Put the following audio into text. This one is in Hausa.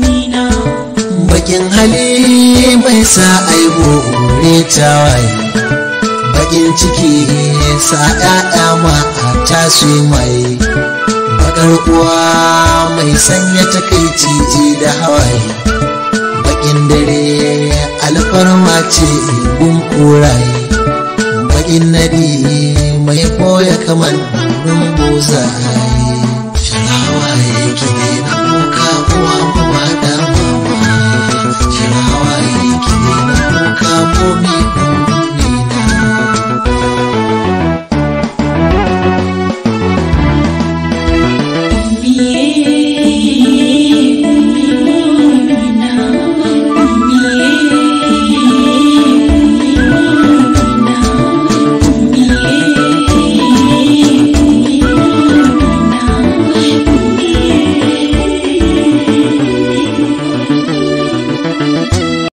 umina. Bakin hali mai sa aibo ne tawaye, bakin ciki sa ƴaƴa mata su mai, bakar uwa mai sanya takaici da hawaye, bakin dare alfarma ce gun kuraye, bakin nadi mai koya kamar buzaye. Sharawa yake na kuka kuwa